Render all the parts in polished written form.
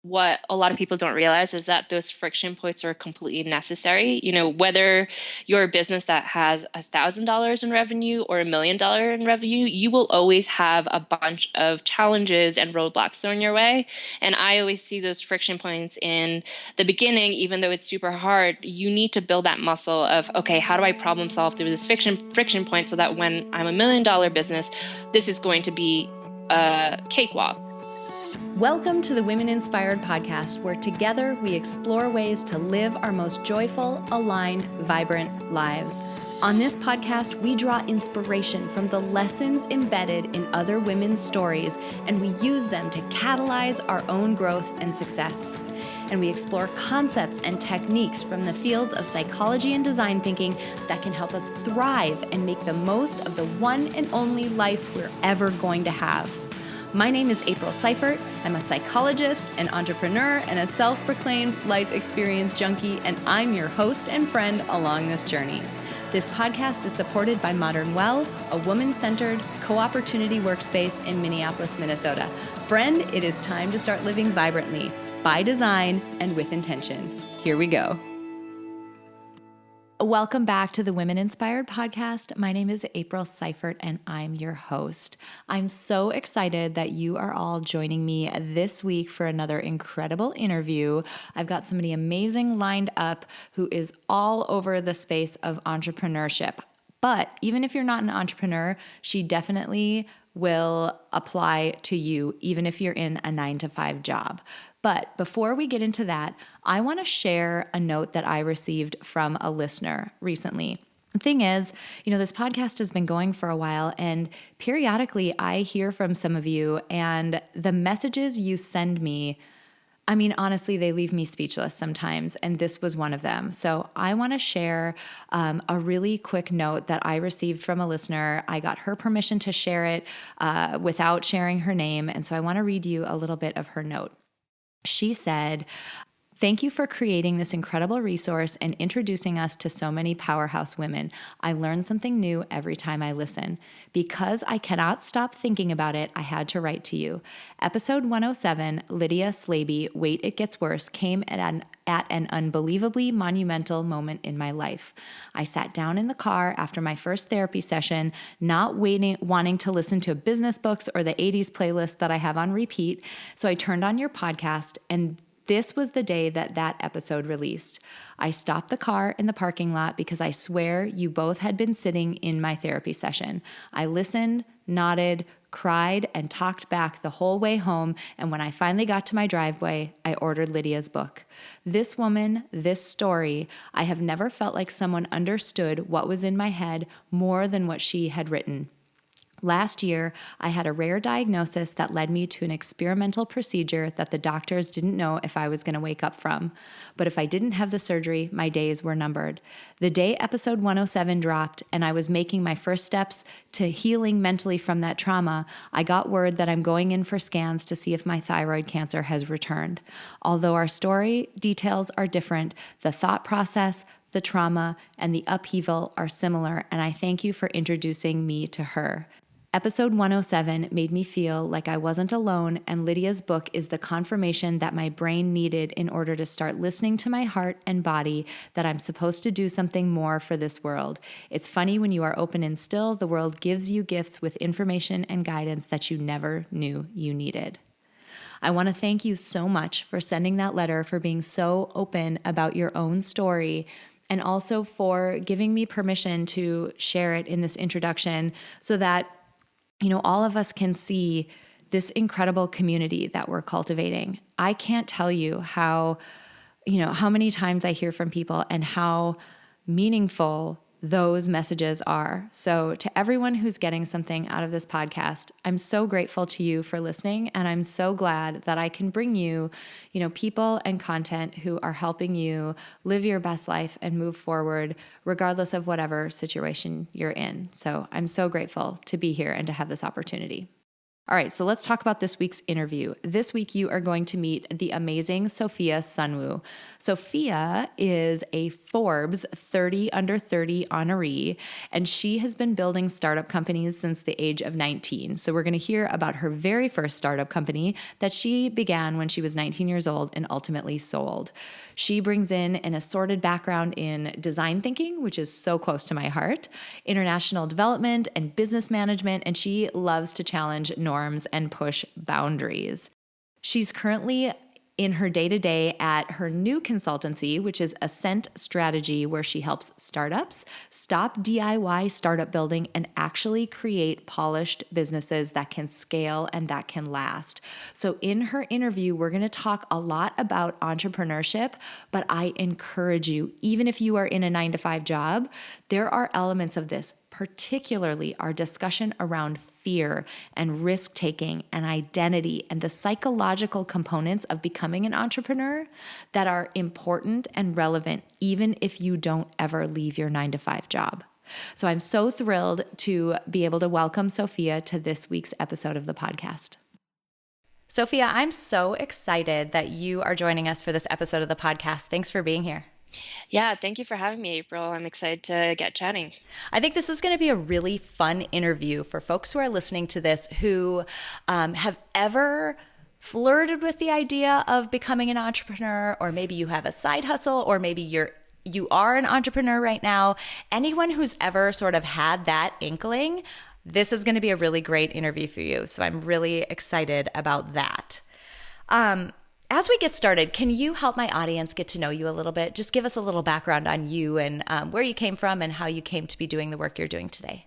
what a lot of people don't realize is that those friction points are completely necessary. Whether you're a business that has $1,000 in revenue or $1 million in revenue, you will always have a bunch of challenges and roadblocks thrown your way. And I always see those friction points in the beginning. Even though it's super hard, you need to build that muscle of, okay, how do I problem solve through this friction point so that when I'm $1 million business, this is going to be a cakewalk. Welcome to the Women Inspired Podcast, where together we explore ways to live our most joyful, aligned, vibrant lives. On this podcast, we draw inspiration from the lessons embedded in other women's stories, and we use them to catalyze our own growth and success. And we explore concepts and techniques from the fields of psychology and design thinking that can help us thrive and make the most of the one and only life we're ever going to have. My name is April Seifert. I'm a psychologist, an entrepreneur, and a self-proclaimed life experience junkie, and I'm your host and friend along this journey. This podcast is supported by Modern Well, a woman-centered co-opportunity workspace in Minneapolis, Minnesota. Friend, it is time to start living vibrantly, by design, and with intention. Here we go. Welcome back to the Women Inspired Podcast. My name is April Seifert, and I'm your host. I'm so excited that you are all joining me this week for another incredible interview. I've got somebody amazing lined up who is all over the space of entrepreneurship. But even if you're not an entrepreneur, she definitely will apply to you, even if you're in a 9-to-5 job. But before we get into that, I want to share a note that I received from a listener recently. The thing is, this podcast has been going for a while, and periodically I hear from some of you, and the messages you send me, honestly, they leave me speechless sometimes, and this was one of them. So I want to share a really quick note that I received from a listener. I got her permission to share it without sharing her name, and so I want to read you a little bit of her note. She said, "Thank you for creating this incredible resource and introducing us to so many powerhouse women. I learn something new every time I listen. Because I cannot stop thinking about it, I had to write to you. Episode 107, Lydia Slaby, Wait It Gets Worse, came at an unbelievably monumental moment in my life. I sat down in the car after my first therapy session, not wanting to listen to business books or the 80s playlist that I have on repeat. So I turned on your podcast, and this was the day that episode released. I stopped the car in the parking lot because I swear you both had been sitting in my therapy session. I listened, nodded, cried, and talked back the whole way home, and when I finally got to my driveway, I ordered Lydia's book. This woman, this story, I have never felt like someone understood what was in my head more than what she had written. Last year, I had a rare diagnosis that led me to an experimental procedure that the doctors didn't know if I was going to wake up from. But if I didn't have the surgery, my days were numbered. The day episode 107 dropped and I was making my first steps to healing mentally from that trauma, I got word that I'm going in for scans to see if my thyroid cancer has returned. Although our story details are different, the thought process, the trauma, and the upheaval are similar, and I thank you for introducing me to her. Episode 107 made me feel like I wasn't alone, and Lydia's book is the confirmation that my brain needed in order to start listening to my heart and body that I'm supposed to do something more for this world. It's funny when you are open and still, the world gives you gifts with information and guidance that you never knew you needed." I want to thank you so much for sending that letter, for being so open about your own story, and also for giving me permission to share it in this introduction so that all of us can see this incredible community that we're cultivating. I can't tell you how many times I hear from people and how meaningful those messages are. So to everyone who's getting something out of this podcast, I'm so grateful to you for listening. And I'm so glad that I can bring you, people and content who are helping you live your best life and move forward, regardless of whatever situation you're in. So I'm so grateful to be here and to have this opportunity. All right, so let's talk about this week's interview. This week, you are going to meet the amazing Sophia Sunwoo. Sophia is a Forbes 30 under 30 honoree, and she has been building startup companies since the age of 19. So we're going to hear about her very first startup company that she began when she was 19 years old and ultimately sold. She brings in an assorted background in design thinking, which is so close to my heart, international development, and business management, and she loves to challenge norms and push boundaries. She's currently in her day-to-day at her new consultancy, which is Ascent Strategy, where she helps startups stop DIY startup building and actually create polished businesses that can scale and that can last. So in her interview, we're going to talk a lot about entrepreneurship, but I encourage you, even if you are in a 9-to-5 job, there are elements of this, particularly our discussion around fear and risk-taking and identity and the psychological components of becoming an entrepreneur that are important and relevant even if you don't ever leave your 9-to-5 job. So I'm so thrilled to be able to welcome Sophia to this week's episode of the podcast. Sophia, I'm so excited that you are joining us for this episode of the podcast. Thanks for being here. Yeah, thank you for having me, April. I'm excited to get chatting. I think this is going to be a really fun interview for folks who are listening to this who have ever flirted with the idea of becoming an entrepreneur, or maybe you have a side hustle, or maybe you are an entrepreneur right now. Anyone who's ever sort of had that inkling, this is going to be a really great interview for you. So I'm really excited about that. As we get started, can you help my audience get to know you a little bit? Just give us a little background on you and where you came from and how you came to be doing the work you're doing today.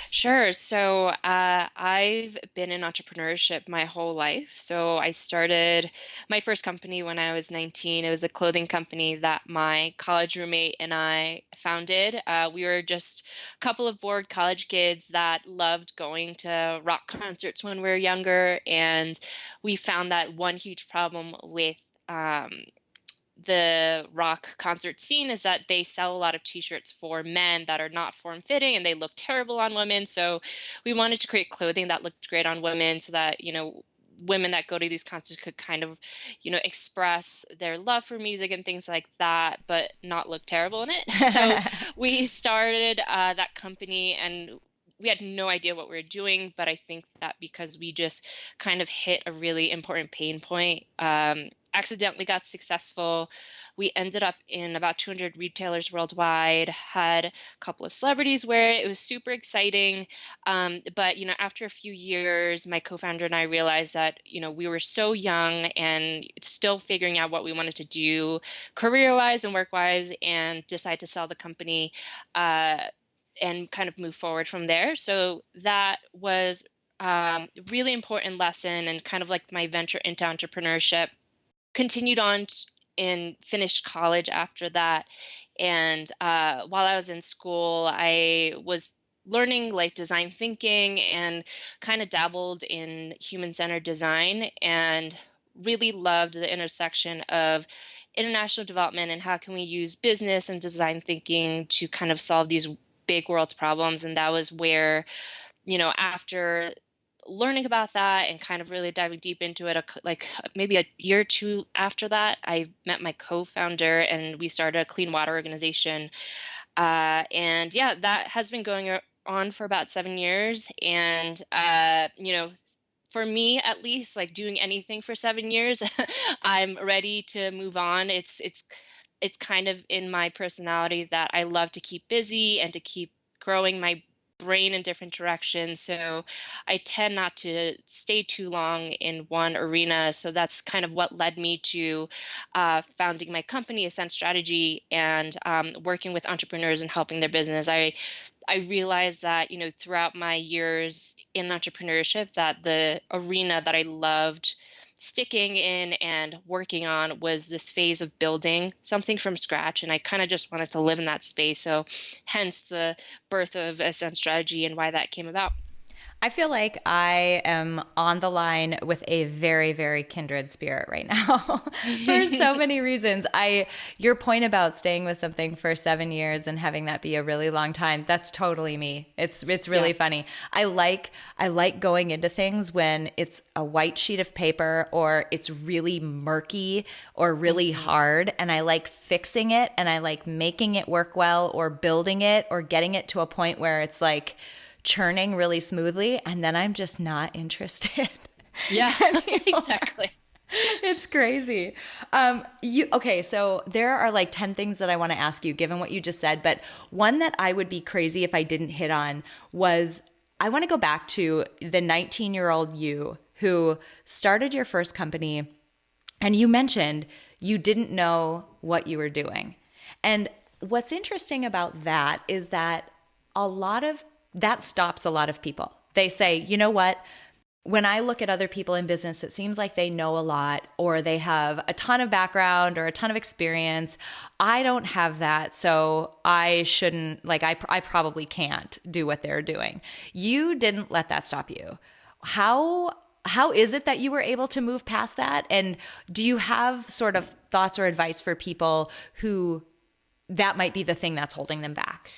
Sure. So I've been in entrepreneurship my whole life. So I started my first company when I was 19. It was a clothing company that my college roommate and I founded. We were just a couple of bored college kids that loved going to rock concerts when we were younger. And we found that one huge problem with the rock concert scene is that they sell a lot of t-shirts for men that are not form-fitting and they look terrible on women. So we wanted to create clothing that looked great on women so that, women that go to these concerts could kind of, express their love for music and things like that, but not look terrible in it. So we started that company, and we had no idea what we were doing, but I think that because we just kind of hit a really important pain point, accidentally got successful. We ended up in about 200 retailers worldwide, had a couple of celebrities wear it. It was super exciting. But, after a few years, my co-founder and I realized that, we were so young and still figuring out what we wanted to do career-wise and work-wise, and decided to sell the company and kind of move forward from there. So that was really important lesson and kind of like my venture into entrepreneurship. Continued on and finished college after that. And while I was in school, I was learning like design thinking and kind of dabbled in human-centered design, and really loved the intersection of international development and how can we use business and design thinking to kind of solve these big world problems. And that was where, after learning about that and kind of really diving deep into it, like maybe a year or two after that, I met my co-founder and we started a clean water organization. And yeah, that has been going on for about 7 years. And, for me, at least, like doing anything for 7 years, I'm ready to move on. It's kind of in my personality that I love to keep busy and to keep growing my brain in different directions. So I tend not to stay too long in one arena. So that's kind of what led me to founding my company, Ascent Strategy, and working with entrepreneurs and helping their business. I realized that, throughout my years in entrepreneurship, that the arena that I loved sticking in and working on was this phase of building something from scratch. And I kind of just wanted to live in that space. So hence the birth of Ascent Strategy and why that came about. I feel like I am on the line with a very, very kindred spirit right now for so many reasons. Your point about staying with something for 7 years and having that be a really long time, that's totally me. It's really Yeah. funny. I like going into things when it's a white sheet of paper or it's really murky or really Hmm. hard, and I like fixing it and I like making it work well or building it or getting it to a point where it's like churning really smoothly, and then I'm just not interested Yeah, anymore. exactly. It's crazy. You okay? So there are like 10 things that I want to ask you, given what you just said. But one that I would be crazy if I didn't hit on was I want to go back to the 19-year-old you who started your first company, and you mentioned you didn't know what you were doing. And what's interesting about that is that a lot of that stops a lot of people. They say, you know what? When I look at other people in business, it seems like they know a lot or they have a ton of background or a ton of experience. I don't have that, so I shouldn't, like, I probably can't do what they're doing. You didn't let that stop you. How is it that you were able to move past that? And do you have sort of thoughts or advice for people who that might be the thing that's holding them back?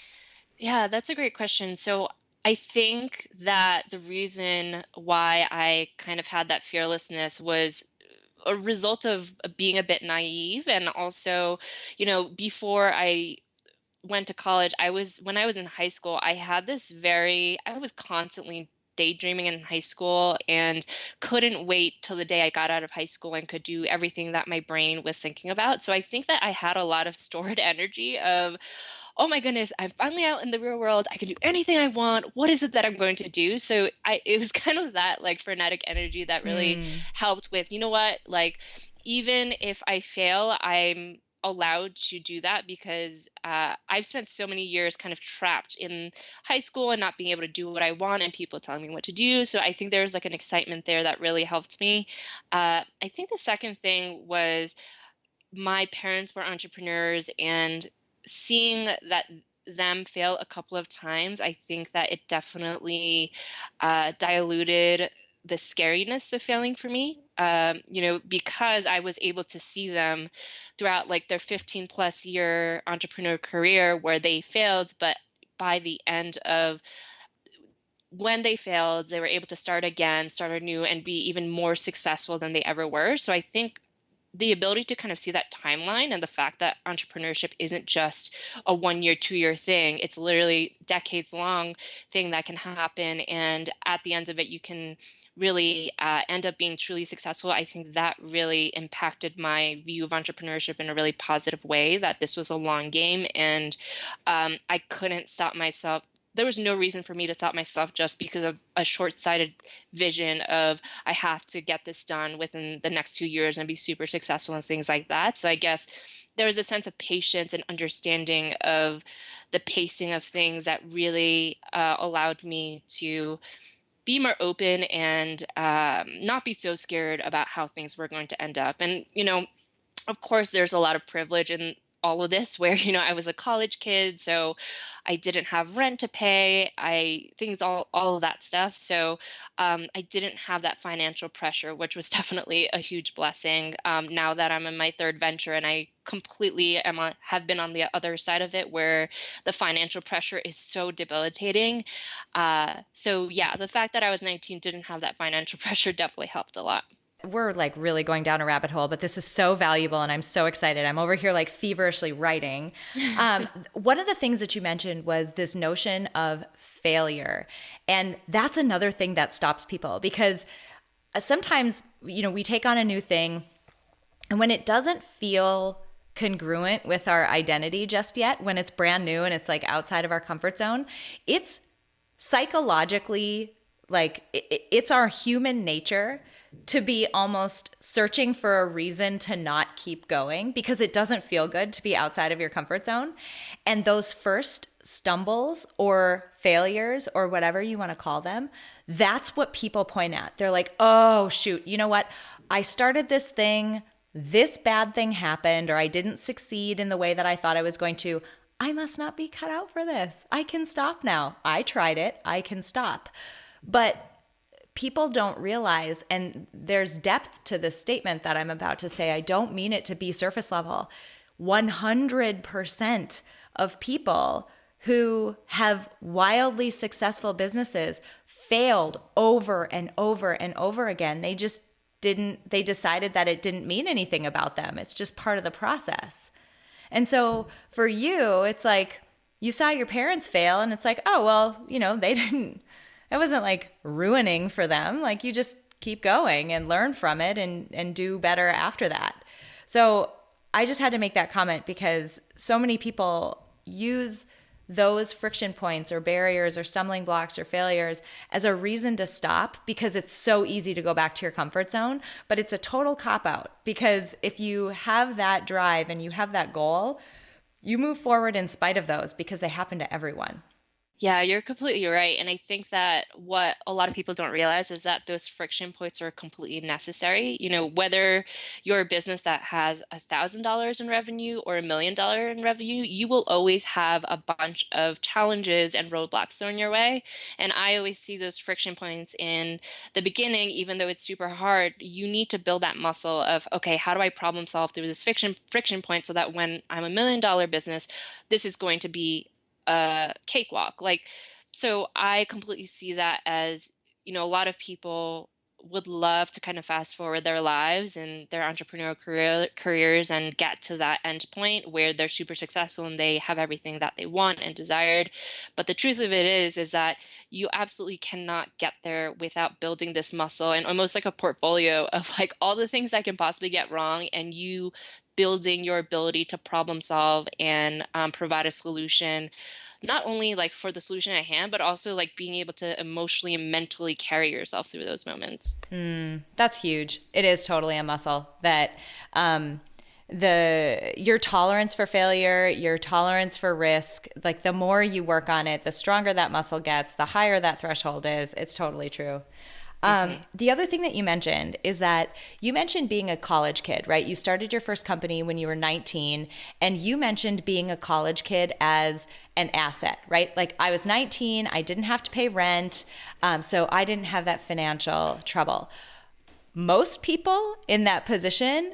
Yeah, that's a great question. So I think that the reason why I kind of had that fearlessness was a result of being a bit naive. And also, before I went to college, when I was in high school, I was constantly daydreaming in high school and couldn't wait till the day I got out of high school and could do everything that my brain was thinking about. So I think that I had a lot of stored energy of, oh my goodness, I'm finally out in the real world. I can do anything I want. What is it that I'm going to do? So it was kind of that like frenetic energy that really Mm. helped with, you know what, like even if I fail, I'm allowed to do that because I've spent so many years kind of trapped in high school and not being able to do what I want and people telling me what to do. So I think there's like an excitement there that really helped me. I think the second thing was my parents were entrepreneurs, and seeing that them fail a couple of times, I think that it definitely diluted the scariness of failing for me. Because I was able to see them throughout like their 15 plus year entrepreneur career where they failed, but by the end of when they failed, they were able to start again, start anew, and be even more successful than they ever were. So I think the ability to kind of see that timeline and the fact that entrepreneurship isn't just a 1 year, 2 year thing, it's literally decades long thing that can happen. And at the end of it, you can really end up being truly successful. I think that really impacted my view of entrepreneurship in a really positive way, that this was a long game. And I couldn't stop myself. There was no reason for me to stop myself just because of a short-sighted vision of I have to get this done within the next 2 years and be super successful and things like that. So I guess there was a sense of patience and understanding of the pacing of things that really allowed me to be more open and not be so scared about how things were going to end up. And, of course, there's a lot of privilege in all of this where, I was a college kid, so I didn't have rent to pay, all of that stuff. So I didn't have that financial pressure, which was definitely a huge blessing. Now that I'm in my third venture and I completely have been on the other side of it where the financial pressure is so debilitating. So yeah, the fact that I was 19, didn't have that financial pressure definitely helped a lot. We're like really going down a rabbit hole, but this is so valuable and I'm so excited. I'm over here like feverishly writing. One of the things that you mentioned was this notion of failure. And that's another thing that stops people because sometimes, we take on a new thing and when it doesn't feel congruent with our identity just yet, when it's brand new and it's like outside of our comfort zone, it's psychologically like it's our human nature to be almost searching for a reason to not keep going because it doesn't feel good to be outside of your comfort zone. And those first stumbles or failures or whatever you want to call them, that's what people point at. They're like, oh, shoot, you know what? I started this thing, this bad thing happened, or I didn't succeed in the way that I thought I was going to. I must not be cut out for this. I can stop now. I tried it. I can stop. But people don't realize, and there's depth to this statement that I'm about to say. I don't mean it to be surface level. 100% of people who have wildly successful businesses failed over and over and over again. They decided that it didn't mean anything about them. It's just part of the process. And so for you, it's like you saw your parents fail and it's like, oh, well, it wasn't like ruining for them. Like you just keep going and learn from it and do better after that. So I just had to make that comment because so many people use those friction points or barriers or stumbling blocks or failures as a reason to stop because it's so easy to go back to your comfort zone. But it's a total cop-out because if you have that drive and you have that goal, you move forward in spite of those because they happen to everyone. Yeah, you're completely right. And I think that what a lot of people don't realize is that those friction points are completely necessary. Whether you're a business that has $1,000 in revenue or $1 million in revenue, you will always have a bunch of challenges and roadblocks thrown your way. And I always see those friction points in the beginning, even though it's super hard, you need to build that muscle of, okay, how do I problem solve through this friction point so that when I'm a $1 million business, this is going to be a cakewalk. So I completely see that as, a lot of people would love to kind of fast forward their lives and their entrepreneurial careers and get to that end point where they're super successful and they have everything that they want and desired. But the truth of it is that you absolutely cannot get there without building this muscle and almost like a portfolio of like all the things that can possibly get wrong, and you building your ability to problem solve and provide a solution, not only like for the solution at hand, but also like being able to emotionally and mentally carry yourself through those moments. That's huge. It is totally a muscle that your tolerance for failure, your tolerance for risk, like the more you work on it, the stronger that muscle gets, the higher that threshold is. It's totally true. The other thing that you mentioned is that you mentioned being a college kid, right? You started your first company when you were 19, and you mentioned being a college kid as an asset, right? Like I was 19, I didn't have to pay rent, so I didn't have that financial trouble. Most people in that position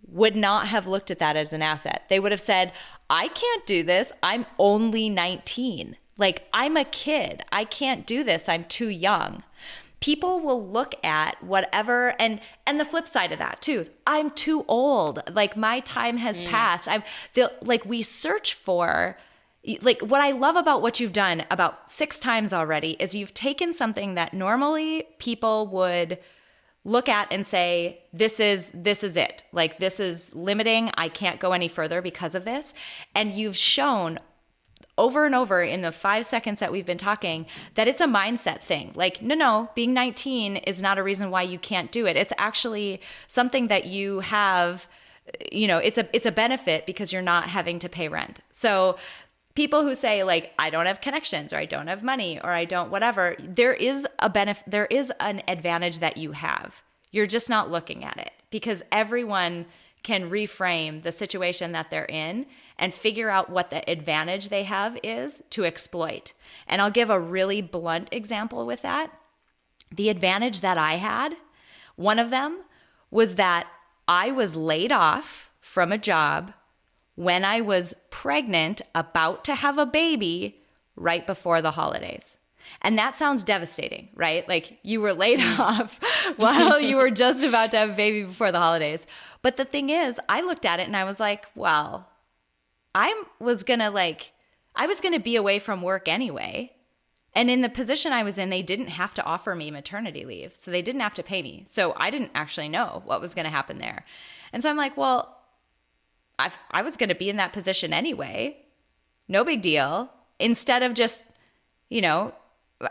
would not have looked at that as an asset. They would have said, I can't do this. I'm only 19. Like I'm a kid. I can't do this. I'm too young. People will look at whatever, and the flip side of that too. I'm too old. Like my time has passed. I feel like we search for, like what I love about what you've done about 6 times already is you've taken something that normally people would look at and say, this is it. Like this is limiting. I can't go any further because of this. And you've shown over and over in the 5 seconds that we've been talking that it's a mindset thing. Like, no, being 19 is not a reason why you can't do it. It's actually something that you have, it's a benefit because you're not having to pay rent. So people who say like, I don't have connections or I don't have money or I don't whatever, there is a benefit, there is an advantage that you have. You're just not looking at it because everyone can reframe the situation that they're in and figure out what the advantage they have is to exploit. And I'll give a really blunt example with that. The advantage that I had, one of them was that I was laid off from a job when I was pregnant, about to have a baby right before the holidays. And that sounds devastating, right? Like you were laid off while you were just about to have a baby before the holidays. But the thing is, I looked at it and I was like, well, I was going to be away from work anyway. And in the position I was in, they didn't have to offer me maternity leave. So they didn't have to pay me. So I didn't actually know what was going to happen there. And so I'm like, well, I was going to be in that position anyway. No big deal. Instead of just,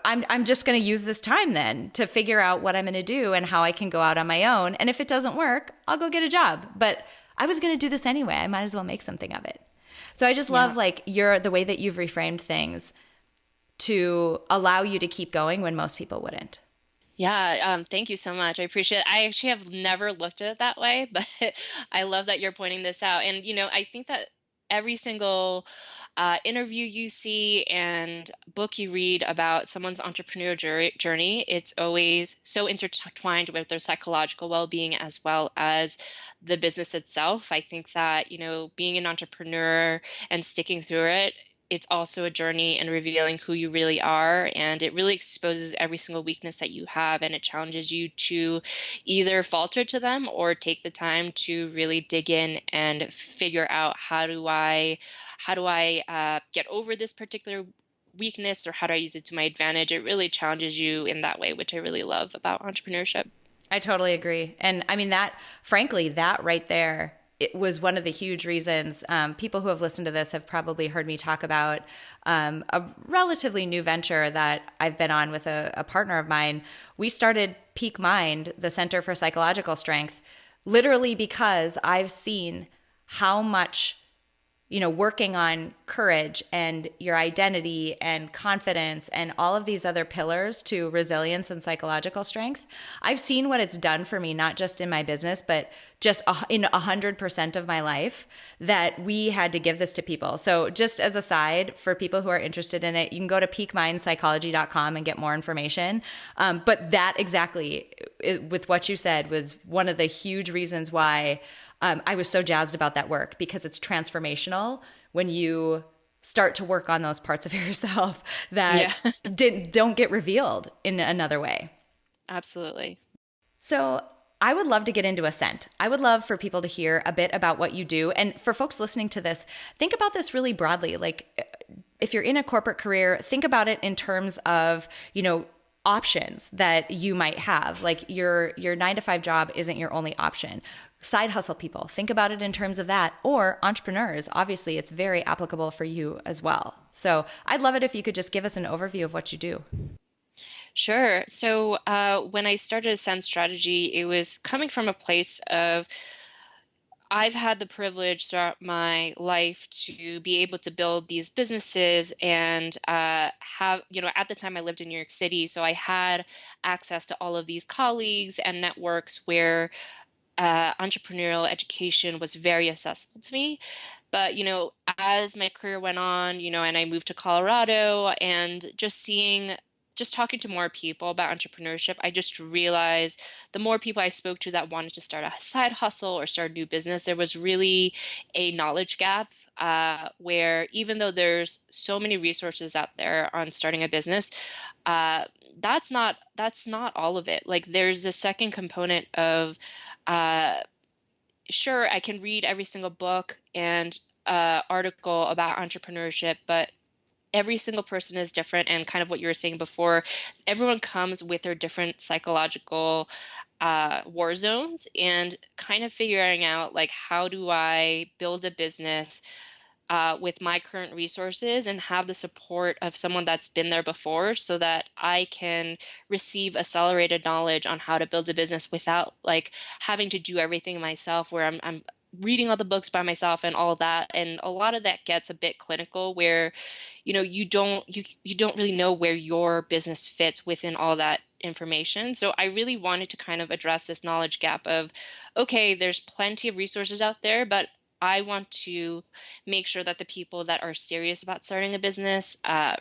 I'm just going to use this time then to figure out what I'm going to do and how I can go out on my own. And if it doesn't work, I'll go get a job. But I was going to do this anyway. I might as well make something of it. So I just love like the way that you've reframed things to allow you to keep going when most people wouldn't. Yeah, thank you so much. I appreciate it. I actually have never looked at it that way, but I love that you're pointing this out. And, I think that every single interview you see and book you read about someone's entrepreneurial journey, it's always so intertwined with their psychological well-being as well as the business itself. I think that, being an entrepreneur and sticking through it, it's also a journey in revealing who you really are. And it really exposes every single weakness that you have. And it challenges you to either falter to them or take the time to really dig in and figure out how do I get over this particular weakness, or how do I use it to my advantage? It really challenges you in that way, which I really love about entrepreneurship. I totally agree. And I mean, frankly, that right there, it was one of the huge reasons. People who have listened to this have probably heard me talk about a relatively new venture that I've been on with a partner of mine. We started Peak Mind, the Center for Psychological Strength, literally because I've seen how much working on courage and your identity and confidence and all of these other pillars to resilience and psychological strength. I've seen what it's done for me, not just in my business, but just in 100% of my life, that we had to give this to people. So just as a side, for people who are interested in it, you can go to peakmindpsychology.com and get more information. But that exactly, with what you said, was one of the huge reasons why I was so jazzed about that work, because it's transformational when you start to work on those parts of yourself that don't get revealed in another way. Absolutely. So I would love to get into Ascent. I would love for people to hear a bit about what you do. And for folks listening to this, think about this really broadly. Like, if you're in a corporate career, think about it in terms of, options that you might have. Like your 9-to-5 job isn't your only option. Side hustle people, think about it in terms of that. Or entrepreneurs, obviously it's very applicable for you as well. So I'd love it if you could just give us an overview of what you do. Sure. So when I started Ascend Strategy, it was coming from a place of, I've had the privilege throughout my life to be able to build these businesses and have, at the time I lived in New York City, so I had access to all of these colleagues and networks where entrepreneurial education was very accessible to me. But, as my career went on, and I moved to Colorado, and just talking to more people about entrepreneurship, I just realized the more people I spoke to that wanted to start a side hustle or start a new business, there was really a knowledge gap where, even though there's so many resources out there on starting a business, that's not all of it. Like, there's a second component of, sure, I can read every single book and article about entrepreneurship, but every single person is different. And kind of what you were saying before, everyone comes with their different psychological war zones, and kind of figuring out, like, how do I build a business with my current resources and have the support of someone that's been there before, so that I can receive accelerated knowledge on how to build a business without, like, having to do everything myself, where I'm reading all the books by myself and all of that. And a lot of that gets a bit clinical, where you don't really know where your business fits within all that information. So I really wanted to kind of address this knowledge gap of, okay, there's plenty of resources out there, but I want to make sure that the people that are serious about starting a business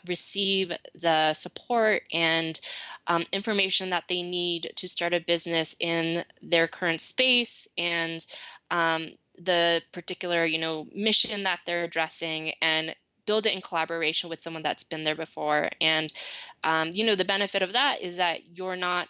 receive the support and information that they need to start a business in their current space, and the particular, mission that they're addressing, and build it in collaboration with someone that's been there before. And, the benefit of that is that you're not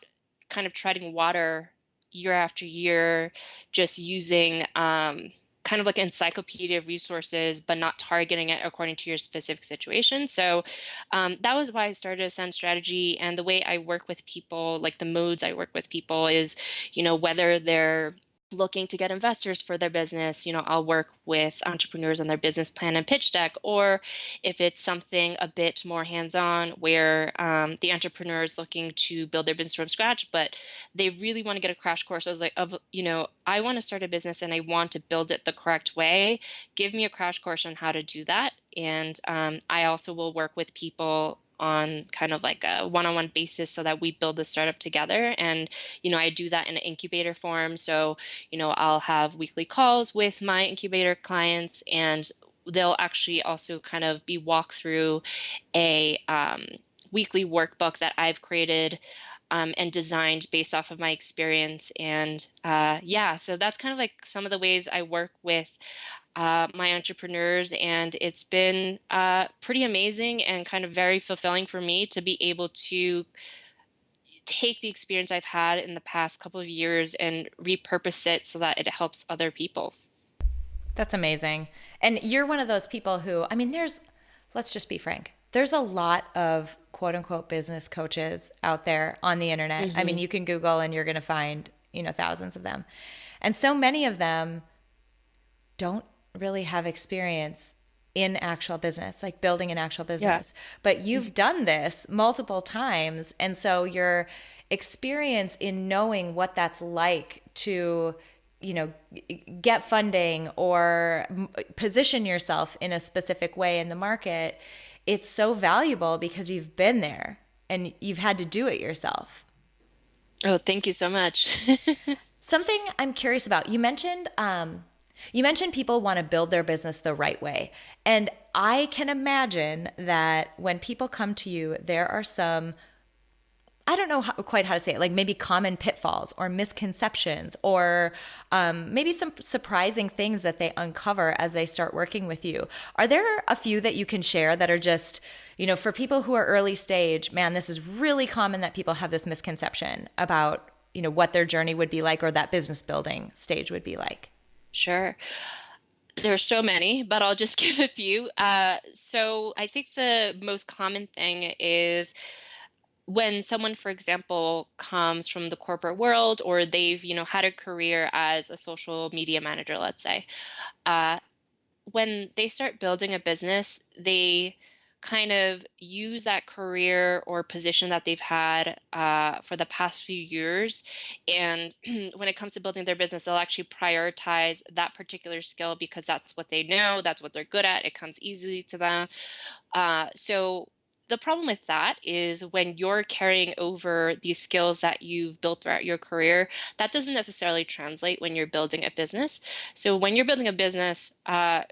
kind of treading water year after year, just using kind of like encyclopedia of resources, but not targeting it according to your specific situation. So that was why I started Ascend Strategy. And the way I work with people, like the modes I work with people is, whether they're looking to get investors for their business, I'll work with entrepreneurs on their business plan and pitch deck. Or if it's something a bit more hands-on, where the entrepreneur is looking to build their business from scratch, but they really want to get a crash course. I was like, I want to start a business and I want to build it the correct way. Give me a crash course on how to do that. And I also will work with people on kind of like a one-on-one basis, so that we build the startup together. And, I do that in an incubator form. So, I'll have weekly calls with my incubator clients, and they'll actually also kind of be walked through a weekly workbook that I've created and designed based off of my experience. And yeah, so that's kind of like some of the ways I work with my entrepreneurs. And it's been pretty amazing and kind of very fulfilling for me to be able to take the experience I've had in the past couple of years and repurpose it so that it helps other people. That's amazing. And you're one of those people who, I mean, let's just be frank, there's a lot of quote unquote business coaches out there on the internet. I mean, Hmm. you can Google and you're going to find, thousands of them. And so many of them don't really have experience in actual business, like building an actual Yeah. business. But Mhm. you've done this multiple times. And so your experience in knowing what that's like to, you know, get funding or position yourself in a specific way in the market, it's so valuable because you've been there and you've had to do it yourself. Oh, thank you so much. Something I'm curious about. You mentioned people want to build their business the right way. And I can imagine that when people come to you, there are some, I don't know quite how to say it, like maybe common pitfalls or misconceptions or maybe some surprising things that they uncover as they start working with you. Are there a few that you can share that are just, for people who are early stage, man, this is really common that people have this misconception about, what their journey would be like or that business building stage would be like? Sure. There's so many, but I'll just give a few. So I think the most common thing is when someone, for example, comes from the corporate world or they've, had a career as a social media manager, let's say, uh, when they start building a business, they kind of use that career or position that they've had for the past few years. And when it comes to building their business, they'll actually prioritize that particular skill because that's what they know, that's what they're good at, it comes easily to them. So the problem with that is when you're carrying over these skills that you've built throughout your career, that doesn't necessarily translate when you're building a business. So when you're building a business,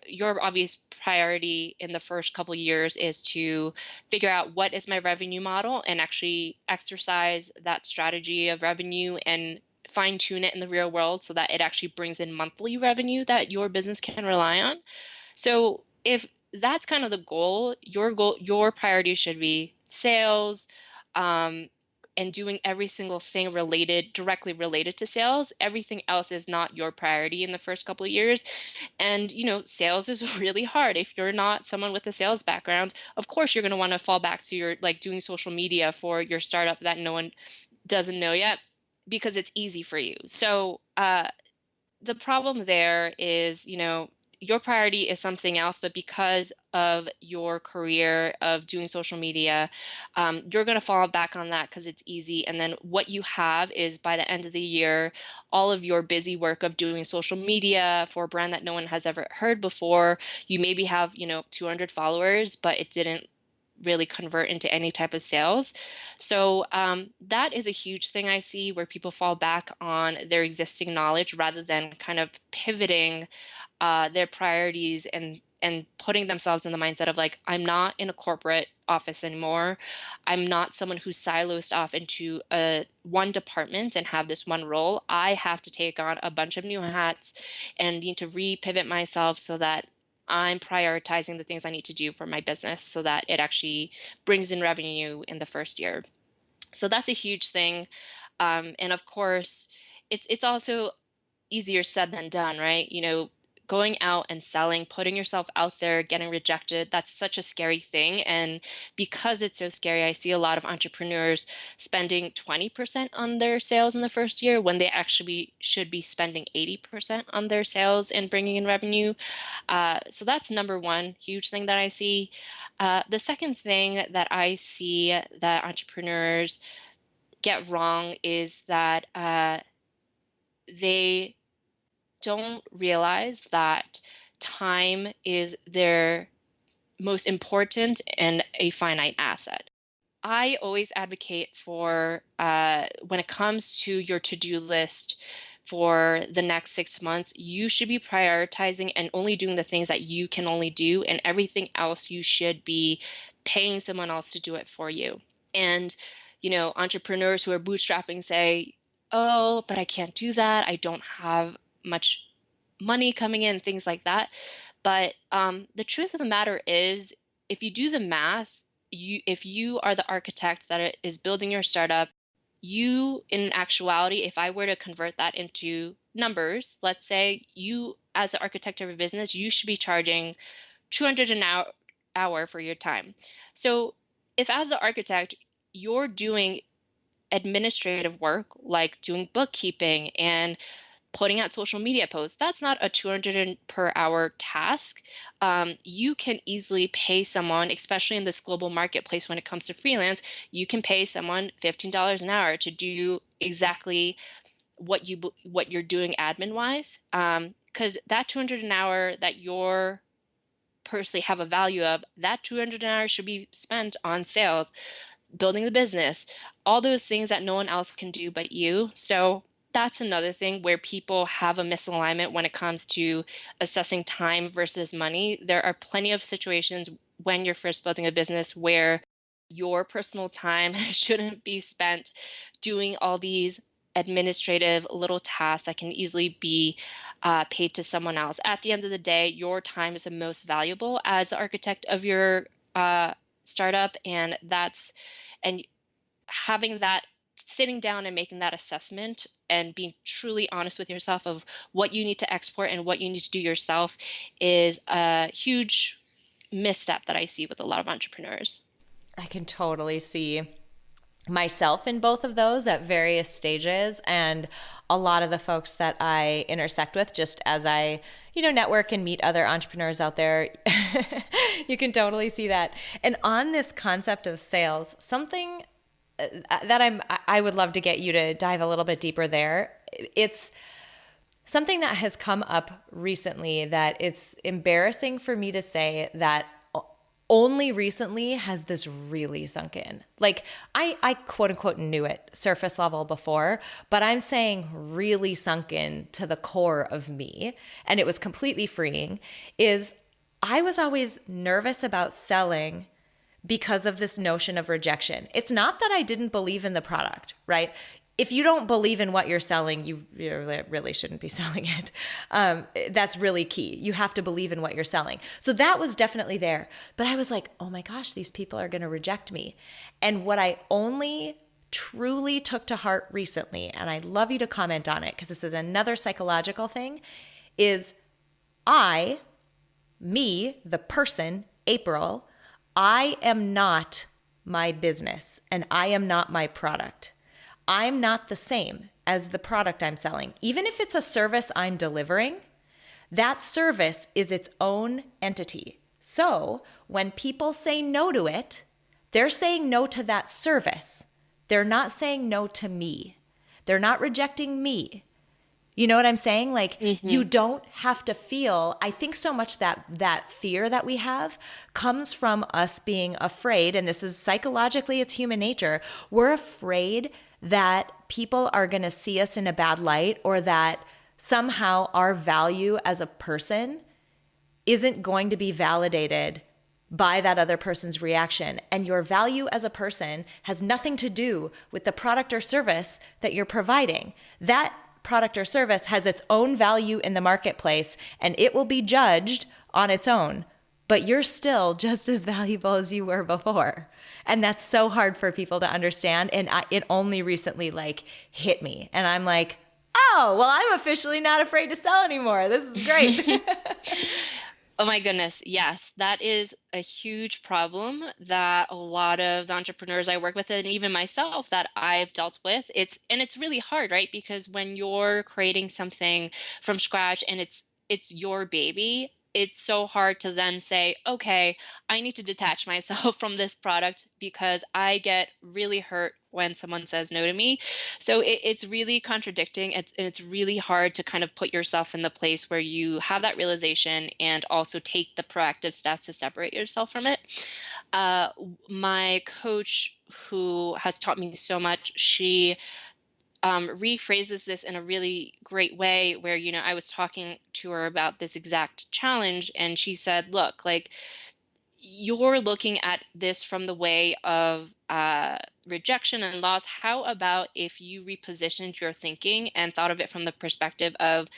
your obvious priority in the first couple years is to figure out what is my revenue model and actually exercise that strategy of revenue and fine tune it in the real world so that it actually brings in monthly revenue that your business can rely on. So if that's kind of the goal, your priority should be sales, um, and doing every single thing directly related to sales. Everything else is not your priority in the first couple of years. And, sales is really hard. If you're not someone with a sales background, of course you're going to want to fall back to your like doing social media for your startup that no one doesn't know yet because it's easy for you. So, the problem there is, your priority is something else, but because of your career of doing social media, you're going to fall back on that because it's easy. And then what you have is by the end of the year, all of your busy work of doing social media for a brand that no one has ever heard before, you maybe have, 200 followers, but it didn't really convert into any type of sales. So that is a huge thing I see where people fall back on their existing knowledge rather than kind of pivoting their priorities and putting themselves in the mindset of like, I'm not in a corporate office anymore. I'm not someone who's silos off into a one department and have this one role. I have to take on a bunch of new hats and need to re-pivot myself so that I'm prioritizing the things I need to do for my business so that it actually brings in revenue in the first year. So that's a huge thing. And of course, it's also easier said than done, right? Going out and selling, putting yourself out there, getting rejected, that's such a scary thing. And because it's so scary, I see a lot of entrepreneurs spending 20% on their sales in the first year when they actually should be spending 80% on their sales and bringing in revenue. So that's number one huge thing that I see. The second thing that I see that entrepreneurs get wrong is that they don't realize that time is their most important and a finite asset. I always advocate for when it comes to your to do list, for the next 6 months, you should be prioritizing and only doing the things that you can only do, and everything else you should be paying someone else to do it for you. And, entrepreneurs who are bootstrapping say, oh, but I can't do that. I don't have much money coming in, things like that. But the truth of the matter is, if you do the math, if you are the architect that is building your startup, you, in actuality, if I were to convert that into numbers, let's say you, as the architect of a business, you should be charging $200 an hour for your time. So if, as the architect, you're doing administrative work like doing bookkeeping and putting out social media posts, that's not a 200 per hour task. You can easily pay someone, especially in this global marketplace when it comes to freelance, you can pay someone $15 an hour to do exactly what you're doing admin wise. Because that 200 an hour that you're personally have a value of, that 200 an hour should be spent on sales, building the business, all those things that no one else can do but you. So that's another thing where people have a misalignment when it comes to assessing time versus money. There are plenty of situations when you're first building a business where your personal time shouldn't be spent doing all these administrative little tasks that can easily be paid to someone else. At the end of the day, your time is the most valuable as the architect of your startup, and having that, sitting down and making that assessment and being truly honest with yourself of what you need to export and what you need to do yourself is a huge misstep that I see with a lot of entrepreneurs. I can totally see myself in both of those at various stages, and a lot of the folks that I intersect with just as I network and meet other entrepreneurs out there. You can totally see that. And on this concept of sales, something that I would love to get you to dive a little bit deeper there. It's something that has come up recently that it's embarrassing for me to say that only recently has this really sunk in. Like I quote unquote knew it surface level before, but I'm saying really sunk in to the core of me, and it was completely freeing, is I was always nervous about selling because of this notion of rejection. It's not that I didn't believe in the product, right? If you don't believe in what you're selling, you really shouldn't be selling it. That's really key. You have to believe in what you're selling. So that was definitely there. But I was like, oh my gosh, these people are going to reject me. And what I only truly took to heart recently, and I'd love you to comment on it because this is another psychological thing, is me, the person, April, I am not my business and I am not my product. I'm not the same as the product I'm selling. Even if it's a service I'm delivering, that service is its own entity. So when people say no to it, they're saying no to that service. They're not saying no to me. They're not rejecting me. You know what I'm saying? Like, you don't have to feel, I think so much that fear that we have comes from us being afraid, and this is psychologically, it's human nature. We're afraid that people are going to see us in a bad light, or that somehow our value as a person isn't going to be validated by that other person's reaction. And your value as a person has nothing to do with the product or service that you're providing. That product or service has its own value in the marketplace, and it will be judged on its own. But you're still just as valuable as you were before. And that's so hard for people to understand. And it only recently hit me. And I'm like, oh, well, I'm officially not afraid to sell anymore. This is great. Oh my goodness. Yes, that is a huge problem that a lot of the entrepreneurs I work with, and even myself, that I've dealt with. It's really hard, right? Because when you're creating something from scratch and it's your baby, it's so hard to then say, okay, I need to detach myself from this product because I get really hurt when someone says no to me. So it's really contradicting. It's really hard to kind of put yourself in the place where you have that realization and also take the proactive steps to separate yourself from it. My coach, who has taught me so much, she rephrases this in a really great way where, I was talking to her about this exact challenge, and she said, look, like, you're looking at this from the way of rejection and loss. How about if you repositioned your thinking and thought of it from the perspective of,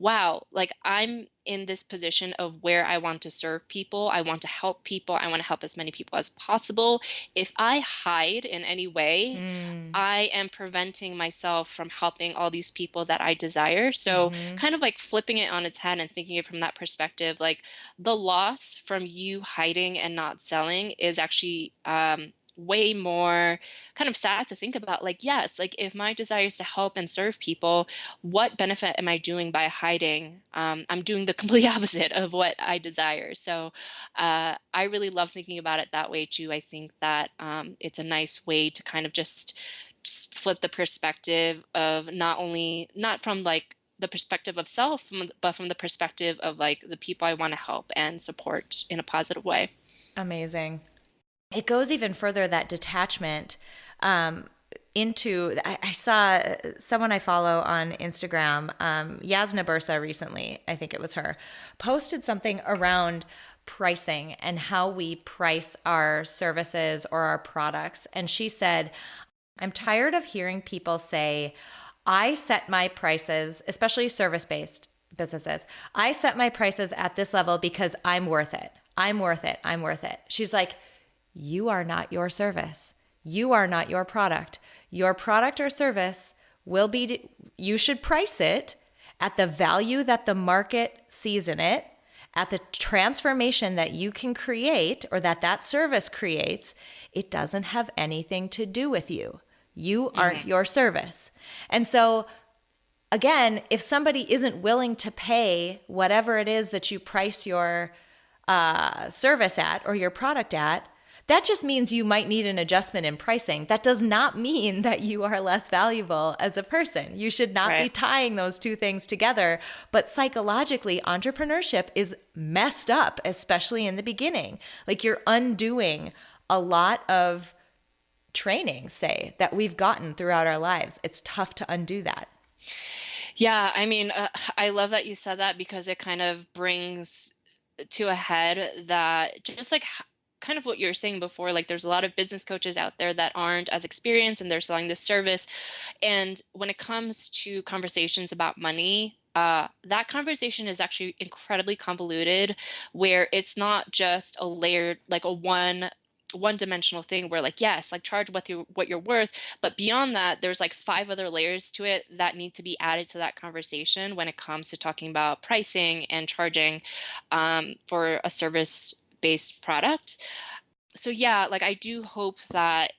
wow, like, I'm in this position of where I want to serve people. I want to help people. I want to help as many people as possible. If I hide in any way, Mm. I am preventing myself from helping all these people that I desire. So, Mm-hmm. kind of like flipping it on its head and thinking it from that perspective, like, the loss from you hiding and not selling is actually way more kind of sad to think about. Like, yes, like, if my desire is to help and serve people, what benefit am I doing by hiding? I'm doing the complete opposite of what I desire. So, I really love thinking about it that way too. I think that it's a nice way to kind of just flip the perspective of not from like the perspective of self, but from the perspective of like the people I want to help and support in a positive way. Amazing. It goes even further, that detachment, into, I saw someone I follow on Instagram, Yasna Bursa recently, I think it was her, posted something around pricing and how we price our services or our products. And she said, I'm tired of hearing people say, I set my prices, especially service-based businesses, I set my prices at this level because I'm worth it. I'm worth it. I'm worth it. She's like, you are not your service. You are not your product. Your product or service will be, you should price it at the value that the market sees in it, at the transformation that you can create or that service creates. It doesn't have anything to do with you. You aren't your service. And so, again, if somebody isn't willing to pay whatever it is that you price your service at or your product at, that just means you might need an adjustment in pricing. That does not mean that you are less valuable as a person. You should not be tying those two things together. But psychologically, entrepreneurship is messed up, especially in the beginning. Like, you're undoing a lot of training, say, that we've gotten throughout our lives. It's tough to undo that. Yeah, I mean, I love that you said that because it kind of brings to a head that just like kind of what you were saying before, like, there's a lot of business coaches out there that aren't as experienced and they're selling this service. And when it comes to conversations about money, that conversation is actually incredibly convoluted, where it's not just a layered, like a one dimensional thing where, like, yes, like, charge what you're worth, but beyond that there's like five other layers to it that need to be added to that conversation when it comes to talking about pricing and charging for a service based product. So yeah, like, I do hope that,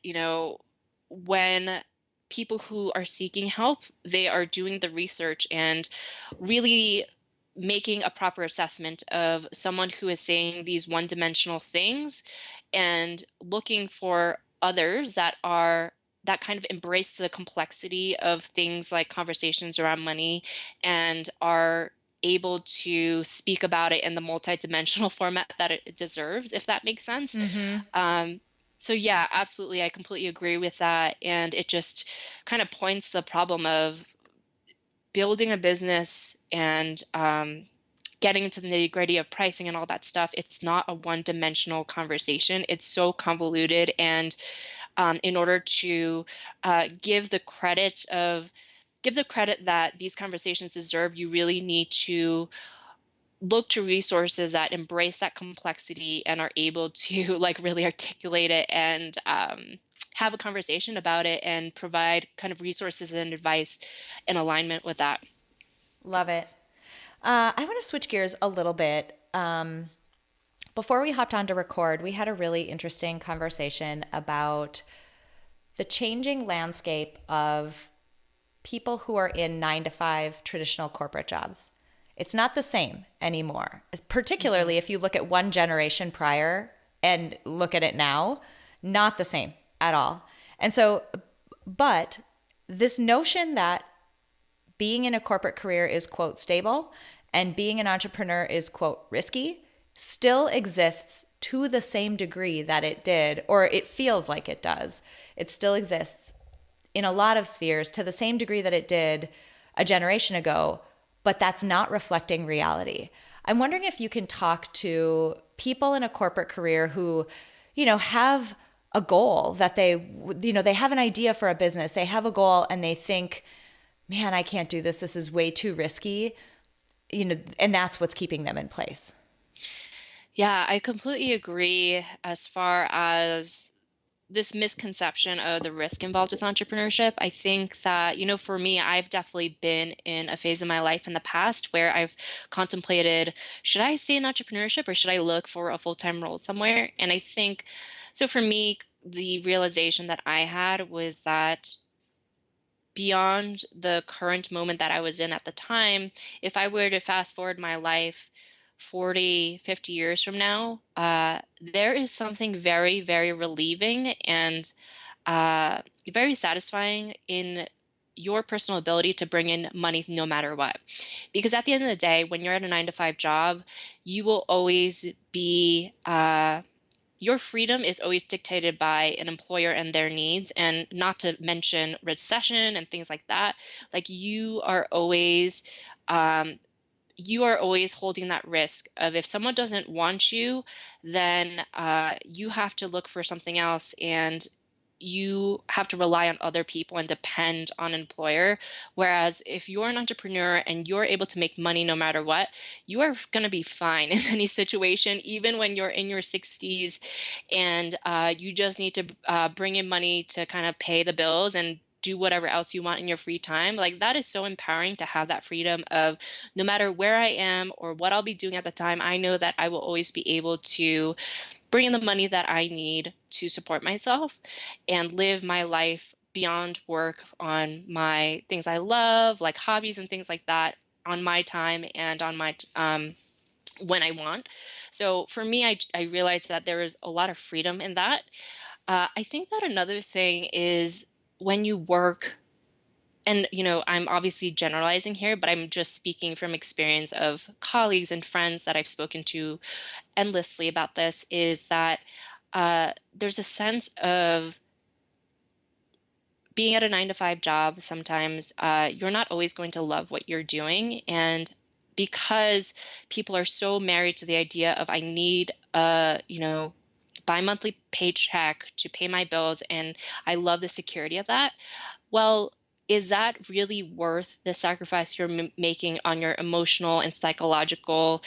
when people who are seeking help, they are doing the research and really making a proper assessment of someone who is saying these one-dimensional things and looking for others that kind of embrace the complexity of things like conversations around money and are able to speak about it in the multidimensional format that it deserves, if that makes sense. Mm-hmm. So yeah, absolutely. I completely agree with that. And it just kind of points the problem of building a business and getting into the nitty gritty of pricing and all that stuff. It's not a one-dimensional conversation. It's so convoluted. And in order to give the credit that these conversations deserve, you really need to look to resources that embrace that complexity and are able to like really articulate it and have a conversation about it and provide kind of resources and advice in alignment with that. Love it. I want to switch gears a little bit. Before we hopped on to record, we had a really interesting conversation about the changing landscape of people who are in 9-to-5 traditional corporate jobs. It's not the same anymore, particularly if you look at one generation prior and look at it now, not the same at all. And so, but this notion that being in a corporate career is, quote, stable and being an entrepreneur is, quote, risky still exists to the same degree that it did, or it feels like it does. It still exists. in a lot of spheres to the same degree that it did a generation ago, but that's not reflecting reality. I'm wondering if you can talk to people in a corporate career who, have a goal that they have an idea for a business, they have a goal and they think, man, I can't do this. This is way too risky, and that's what's keeping them in place. Yeah, I completely agree as far as this misconception of the risk involved with entrepreneurship. I think that, for me, I've definitely been in a phase of my life in the past where I've contemplated, should I stay in entrepreneurship or should I look for a full-time role somewhere? And I think, so for me, the realization that I had was that beyond the current moment that I was in at the time, if I were to fast forward my life 40, 50 years from now, there is something very, very relieving and very satisfying in your personal ability to bring in money no matter what. Because at the end of the day, when you're at a 9-to-5 job, you will always be your freedom is always dictated by an employer and their needs, and not to mention recession and things like that. Like you are always holding that risk of, if someone doesn't want you, then you have to look for something else, and you have to rely on other people and depend on an employer. Whereas if you're an entrepreneur and you're able to make money no matter what, you are going to be fine in any situation, even when you're in your 60s and you just need to bring in money to kind of pay the bills and do whatever else you want in your free time. Like, that is so empowering to have that freedom of, no matter where I am or what I'll be doing at the time, I know that I will always be able to bring in the money that I need to support myself and live my life beyond work on my things I love, like hobbies and things like that, on my time and on my when I want. So for me, I realized that there is a lot of freedom in that. I think that another thing is, when you work, and I'm obviously generalizing here, but I'm just speaking from experience of colleagues and friends that I've spoken to endlessly about this, is that there's a sense of being at a 9-to-5 job. Sometimes you're not always going to love what you're doing, and because people are so married to the idea of, I need bi-monthly paycheck to pay my bills, and I love the security of that. Well, is that really worth the sacrifice you're making on your emotional and psychological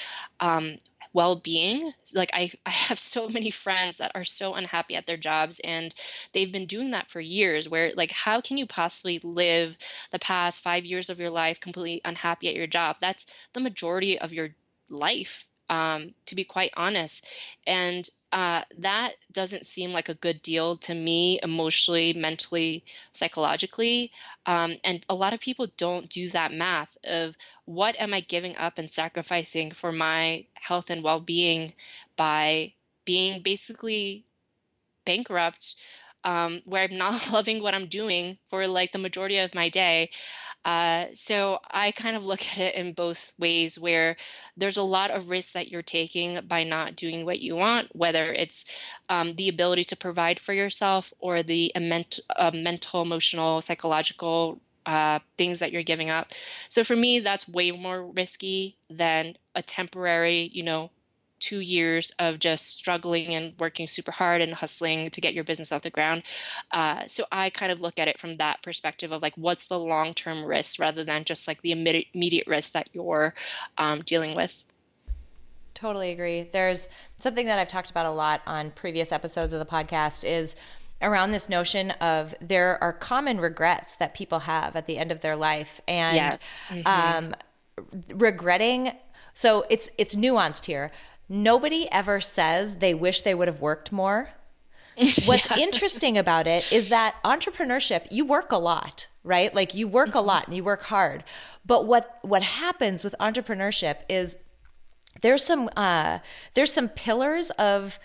well-being? Like, I have so many friends that are so unhappy at their jobs, and they've been doing that for years, where, like, how can you possibly live the past 5 years of your life completely unhappy at your job? That's the majority of your life, to be quite honest. And that doesn't seem like a good deal to me, emotionally, mentally, psychologically. And a lot of people don't do that math of, what am I giving up and sacrificing for my health and well-being by being basically bankrupt, where I'm not loving what I'm doing for like the majority of my day. So I kind of look at it in both ways, where there's a lot of risk that you're taking by not doing what you want, whether it's the ability to provide for yourself or the mental, emotional, psychological things that you're giving up. So for me, that's way more risky than a temporary, 2 years of just struggling and working super hard and hustling to get your business off the ground. So I kind of look at it from that perspective of, like, what's the long-term risk, rather than just like the immediate risk that you're dealing with. Totally agree. There's something that I've talked about a lot on previous episodes of the podcast, is around this notion of, there are common regrets that people have at the end of their life, and Yes. Mm-hmm. Regretting. So it's nuanced here. Nobody ever says they wish they would have worked more. What's interesting about it is that entrepreneurship, you work a lot, right? Like, you work a lot and you work hard. But what happens with entrepreneurship is, there's some pillars of,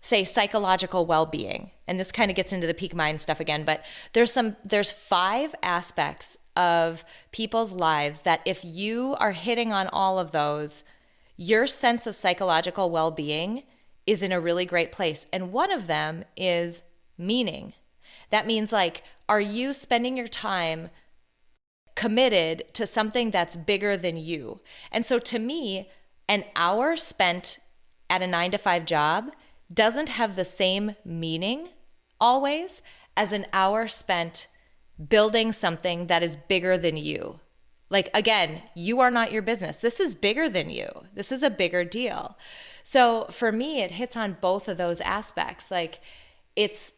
say, psychological well-being. And this kind of gets into the peak mind stuff again, but there's 5 aspects of people's lives that, if you are hitting on all of those, your sense of psychological well-being is in a really great place. And one of them is meaning. That means like, are you spending your time committed to something that's bigger than you? And so to me, an hour spent at a 9 to 5 job doesn't have the same meaning always as an hour spent building something that is bigger than you. Like, again, you are not your business. This is bigger than you. This is a bigger deal. So for me, it hits on both of those aspects. Like, it's,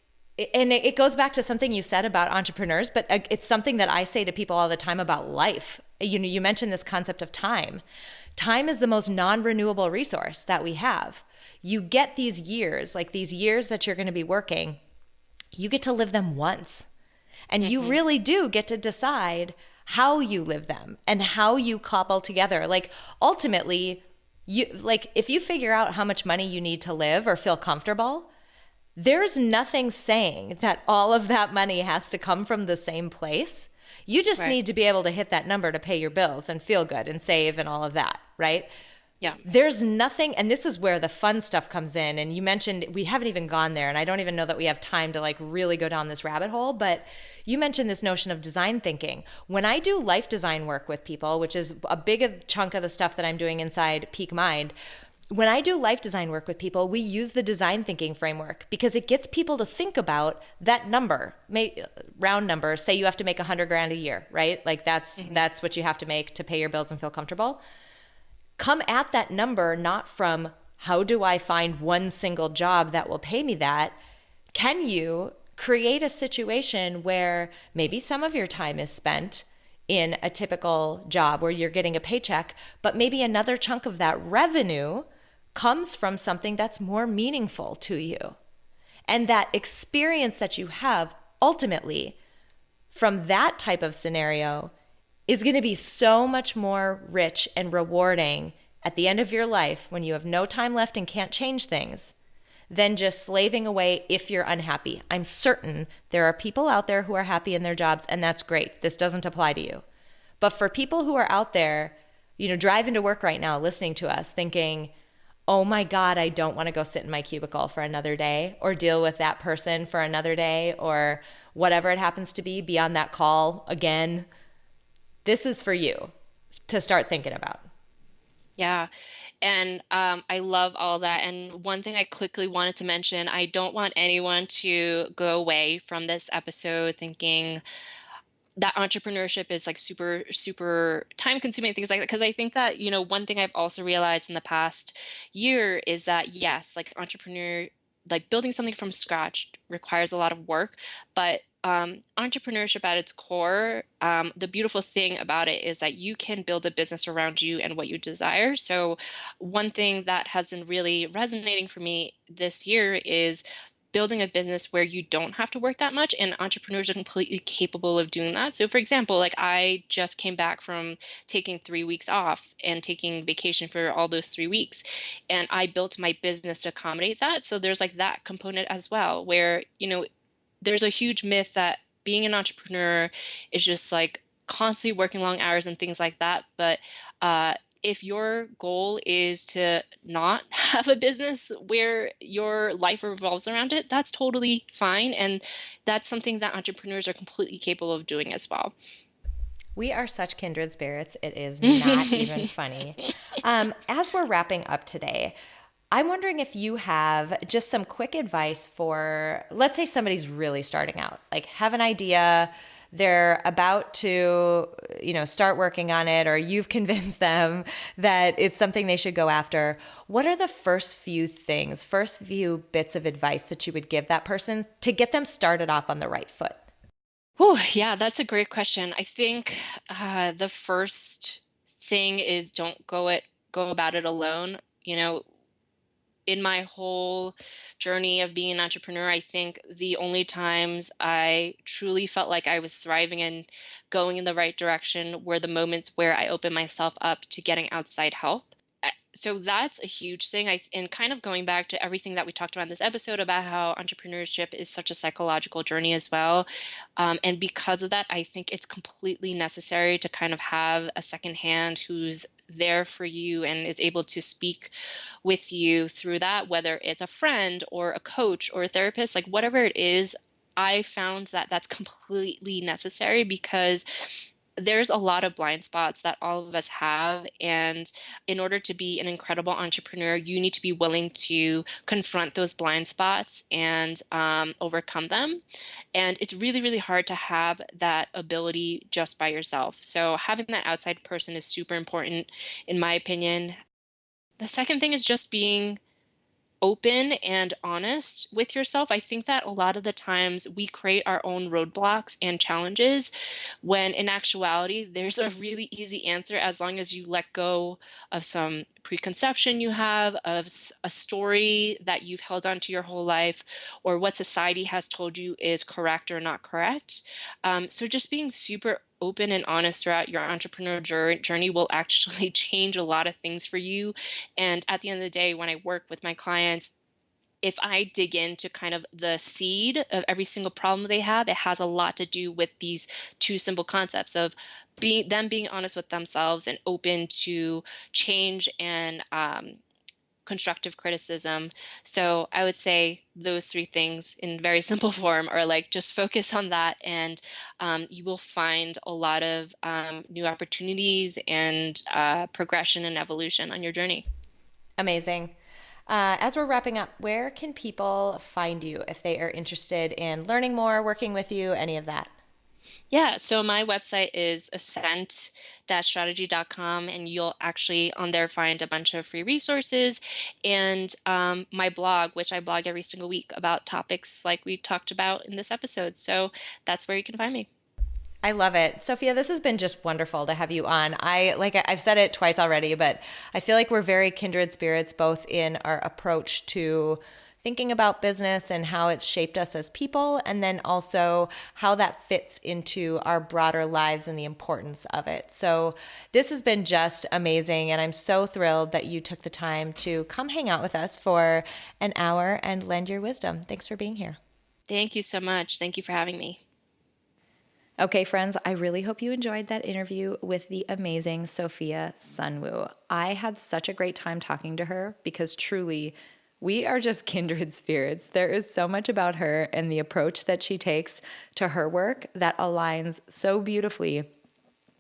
and it goes back to something you said about entrepreneurs, but it's something that I say to people all the time about life. You know, you mentioned this concept of time. Time is the most non-renewable resource that we have. You get these years, like these years that you're going to be working, you get to live them once. And you really do get to decide how you live them and how you cobble together. Like, ultimately, you, like, if you figure out how much money you need to live or feel comfortable, there's nothing saying that all of that money has to come from the same place. You just need to be able to hit that number to pay your bills and feel good and save and all of that, right? Yeah. There's nothing, and this is where the fun stuff comes in. And you mentioned, we haven't even gone there, and I don't even know that we have time to like really go down this rabbit hole, but you mentioned this notion of design thinking. When I do life design work with people, which is a big chunk of the stuff that I'm doing inside Peak Mind, when I do life design work with people, we use the design thinking framework because it gets people to think about that number, round number. Say you have to make $100,000 a year, right? Like that's what you have to make to pay your bills and feel comfortable. Come at that number not from how do I find one single job that will pay me that? Can you create a situation where maybe some of your time is spent in a typical job where you're getting a paycheck, but maybe another chunk of that revenue comes from something that's more meaningful to you? And that experience that you have ultimately from that type of scenario is going to be so much more rich and rewarding at the end of your life when you have no time left and can't change things than just slaving away if you're unhappy. I'm certain there are people out there who are happy in their jobs, and that's great. This doesn't apply to you. But for people who are out there, you know, driving to work right now, listening to us, thinking, oh my God, I don't want to go sit in my cubicle for another day or deal with that person for another day or whatever it happens to be on that call again. This is for you to start thinking about. Yeah. And I love all that. And one thing I quickly wanted to mention, I don't want anyone to go away from this episode thinking that entrepreneurship is like super, super time consuming, things like that. Because I think that, you know, one thing I've also realized in the past year is that, yes, like like building something from scratch requires a lot of work, but entrepreneurship at its core, the beautiful thing about it is that you can build a business around you and what you desire. So one thing that has been really resonating for me this year is building a business where you don't have to work that much, and entrepreneurs are completely capable of doing that. So for example, like I just came back from taking 3 weeks off and taking vacation for all those 3 weeks, and I built my business to accommodate that. So there's like that component as well, where, you know, there's a huge myth that being an entrepreneur is just like constantly working long hours and things like that. But if your goal is to not have a business where your life revolves around it, that's totally fine. And that's something that entrepreneurs are completely capable of doing as well. We are such kindred spirits. It is not even funny. As we're wrapping up today, I'm wondering if you have just some quick advice for, let's say somebody's really starting out, like have an idea, they're about to, you know, start working on it, or you've convinced them that it's something they should go after. What are the first few bits of advice that you would give that person to get them started off on the right foot? Oh, yeah, that's a great question. I think the first thing is don't go about it alone. You know, in my whole journey of being an entrepreneur, I think the only times I truly felt like I was thriving and going in the right direction were the moments where I opened myself up to getting outside help. So that's a huge thing. And kind of going back to everything that we talked about in this episode about how entrepreneurship is such a psychological journey as well. And because of that, I think it's completely necessary to kind of have a second hand who's there for you and is able to speak with you through that, whether it's a friend or a coach or a therapist, like whatever it is. I found that that's completely necessary because there's a lot of blind spots that all of us have. And in order to be an incredible entrepreneur, you need to be willing to confront those blind spots and overcome them. And it's really, really hard to have that ability just by yourself. So having that outside person is super important, in my opinion. The second thing is just being open and honest with yourself. I think that a lot of the times we create our own roadblocks and challenges when in actuality, there's a really easy answer as long as you let go of some preconception you have, of a story that you've held on to your whole life, or what society has told you is correct or not correct. So just being super open and honest throughout your entrepreneurial journey will actually change a lot of things for you. And at the end of the day, when I work with my clients, if I dig into kind of the seed of every single problem they have, it has a lot to do with these two simple concepts of being honest with themselves and open to change and constructive criticism. So I would say those three things in very simple form are like just focus on that, and you will find a lot of new opportunities and progression and evolution on your journey. Amazing. As we're wrapping up, where can people find you if they are interested in learning more, working with you, any of that? Yeah, so my website is ascent-strategy.com, and you'll actually on there find a bunch of free resources and my blog, which I blog every single week about topics like we talked about in this episode. So that's where you can find me. I love it. Sophia, this has been just wonderful to have you on. I've said it twice already, but I feel like we're very kindred spirits, both in our approach to thinking about business and how it's shaped us as people, and then also how that fits into our broader lives and the importance of it. So this has been just amazing, and I'm so thrilled that you took the time to come hang out with us for an hour and lend your wisdom. Thanks for being here. Thank you so much. Thank you for having me. Okay, friends, I really hope you enjoyed that interview with the amazing Sophia Sunwoo. I had such a great time talking to her because truly, we are just kindred spirits. There is so much about her and the approach that she takes to her work that aligns so beautifully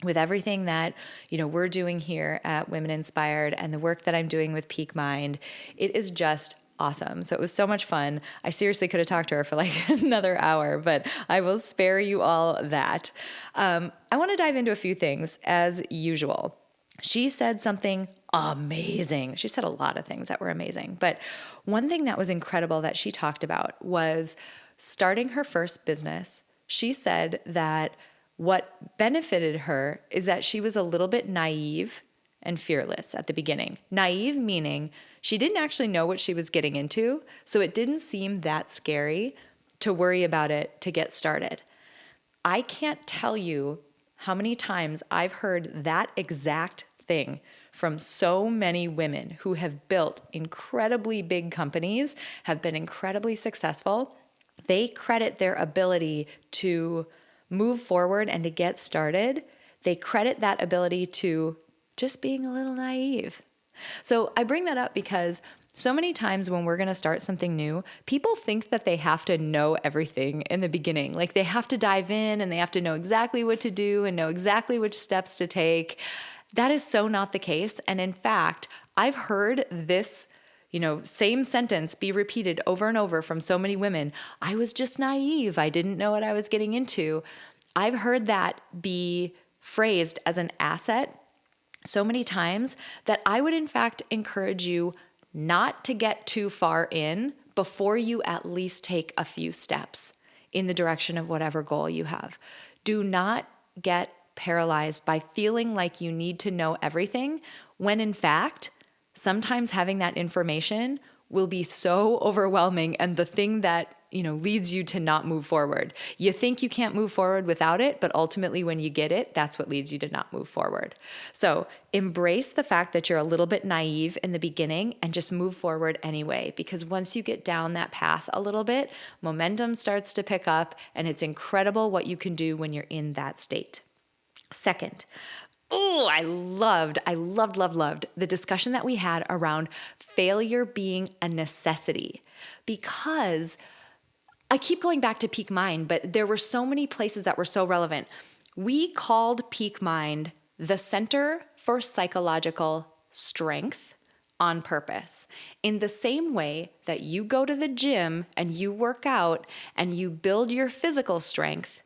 with everything that, we're doing here at Women Inspired and the work that I'm doing with Peak Mind. It is just awesome. So it was so much fun. I seriously could have talked to her for like another hour, but I will spare you all that. I want to dive into a few things as usual. She said something amazing. She said a lot of things that were amazing, but one thing that was incredible that she talked about was starting her first business. She said that what benefited her is that she was a little bit naive and fearless at the beginning. Naive meaning she didn't actually know what she was getting into, so it didn't seem that scary to worry about it to get started. I can't tell you how many times I've heard that exact thing from so many women who have built incredibly big companies, have been incredibly successful. They credit their ability to move forward and to get started. They credit that ability to just being a little naive. So I bring that up because so many times when we're going to start something new, people think that they have to know everything in the beginning. Like they have to dive in and they have to know exactly what to do and know exactly which steps to take. That is so not the case. And in fact, I've heard this, same sentence be repeated over and over from so many women. I was just naive. I didn't know what I was getting into. I've heard that be phrased as an asset so many times that I would in fact encourage you not to get too far in before you at least take a few steps in the direction of whatever goal you have. Do not get paralyzed by feeling like you need to know everything when in fact, sometimes having that information will be so overwhelming and the thing that leads you to not move forward. You think you can't move forward without it, but ultimately when you get it, that's what leads you to not move forward. So embrace the fact that you're a little bit naive in the beginning and just move forward anyway, because once you get down that path a little bit, momentum starts to pick up and it's incredible what you can do when you're in that state. Second, I loved the discussion that we had around failure being a necessity, because I keep going back to Peak Mind, but there were so many places that were so relevant. We called Peak Mind the Center for Psychological Strength on purpose. In the same way that you go to the gym and you work out and you build your physical strength,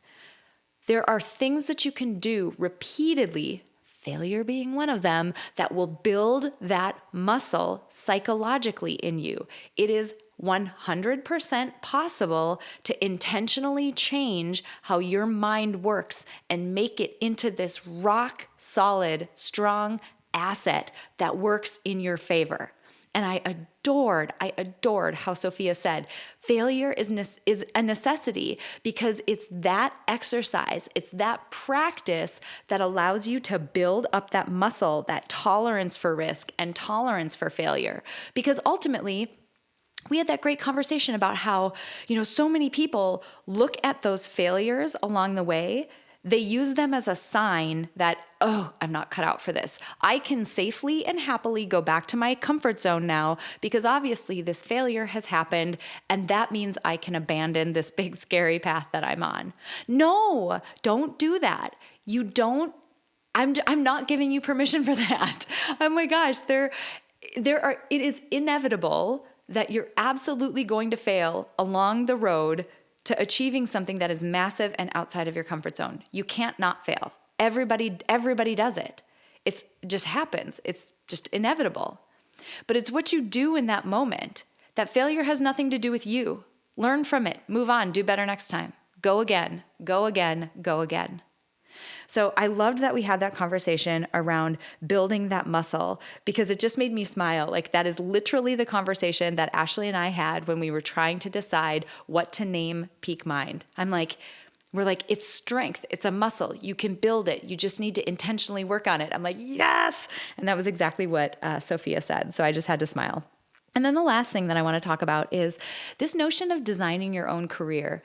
there are things that you can do repeatedly, failure being one of them, that will build that muscle psychologically in you. It is 100% possible to intentionally change how your mind works and make it into this rock solid, strong asset that works in your favor. And I adored how Sophia said, failure is a necessity because it's that exercise, it's that practice that allows you to build up that muscle, that tolerance for risk and tolerance for failure. Because ultimately, we had that great conversation about how, so many people look at those failures along the way. They use them as a sign that, oh, I'm not cut out for this. I can safely and happily go back to my comfort zone now because obviously this failure has happened and that means I can abandon this big scary path that I'm on. No, don't do that. I'm not giving you permission for that. Oh my gosh, it is inevitable that you're absolutely going to fail along the road to achieving something that is massive and outside of your comfort zone. You can't not fail. Everybody does it. It just happens. It's just inevitable. But it's what you do in that moment. That failure has nothing to do with you. Learn from it. Move on. Do better next time. Go again. Go again. Go again. So I loved that we had that conversation around building that muscle because it just made me smile. Like that is literally the conversation that Ashley and I had when we were trying to decide what to name Peak Mind. We're like, it's strength. It's a muscle. You can build it. You just need to intentionally work on it. I'm like, yes. And that was exactly what Sophia said. So I just had to smile. And then the last thing that I want to talk about is this notion of designing your own career.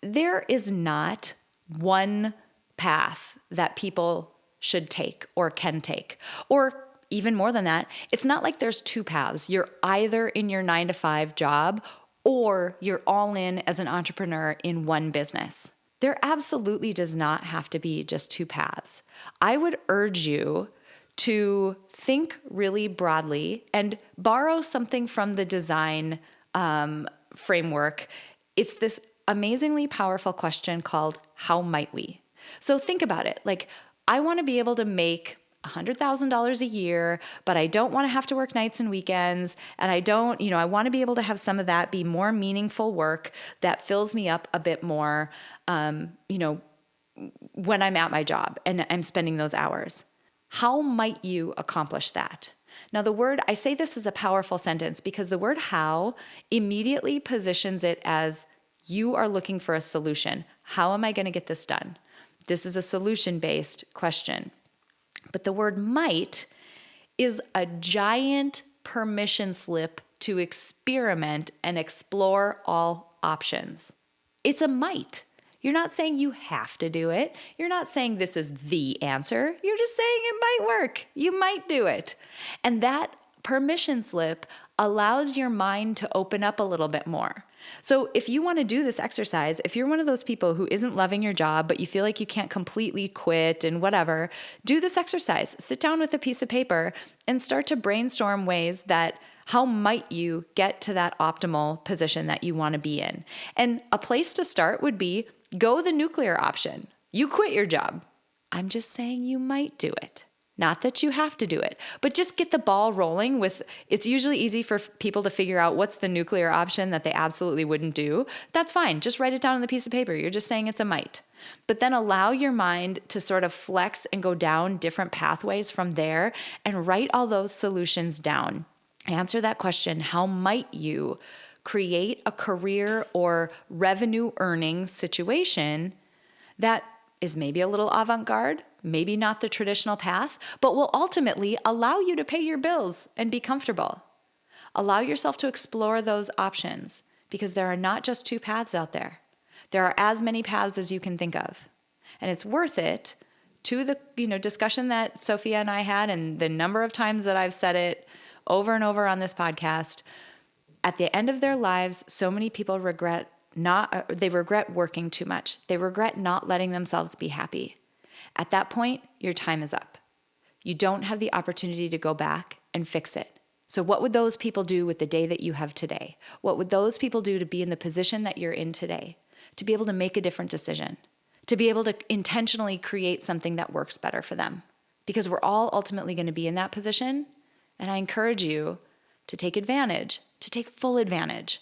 There is not one path that people should take or can take. Or even more than that, it's not like there's two paths. You're either in your 9-to-5 job or you're all in as an entrepreneur in one business. There absolutely does not have to be just two paths. I would urge you to think really broadly and borrow something from the design framework. It's this amazingly powerful question called, how might we? So think about it. Like, I want to be able to make $100,000 a year, but I don't want to have to work nights and weekends. And I want to be able to have some of that be more meaningful work that fills me up a bit more, when I'm at my job and I'm spending those hours. How might you accomplish that? Now, I say this is a powerful sentence because the word how immediately positions it as you are looking for a solution. How am I going to get this done? This is a solution-based question. But the word might is a giant permission slip to experiment and explore all options. It's a might. You're not saying you have to do it. You're not saying this is the answer. You're just saying it might work. You might do it. And that permission slip allows your mind to open up a little bit more. So if you want to do this exercise, if you're one of those people who isn't loving your job, but you feel like you can't completely quit and whatever, do this exercise. Sit down with a piece of paper and start to brainstorm ways that how might you get to that optimal position that you want to be in. And a place to start would be go the nuclear option. You quit your job. I'm just saying you might do it. Not that you have to do it, but just get the ball rolling it's usually easy for people to figure out what's the nuclear option that they absolutely wouldn't do. That's fine. Just write it down on the piece of paper. You're just saying it's a might. But then allow your mind to sort of flex and go down different pathways from there and write all those solutions down. Answer that question, how might you create a career or revenue earning situation that is maybe a little avant-garde, maybe not the traditional path, but will ultimately allow you to pay your bills and be comfortable. Allow yourself to explore those options because there are not just two paths out there. There are as many paths as you can think of. And it's worth it to the discussion that Sophia and I had and the number of times that I've said it over and over on this podcast. At the end of their lives, so many people regret working too much. They regret not letting themselves be happy. At that point, your time is up. You don't have the opportunity to go back and fix it. So what would those people do with the day that you have today? What would those people do to be in the position that you're in today? To be able to make a different decision? To be able to intentionally create something that works better for them? Because we're all ultimately going to be in that position. And I encourage you to take full advantage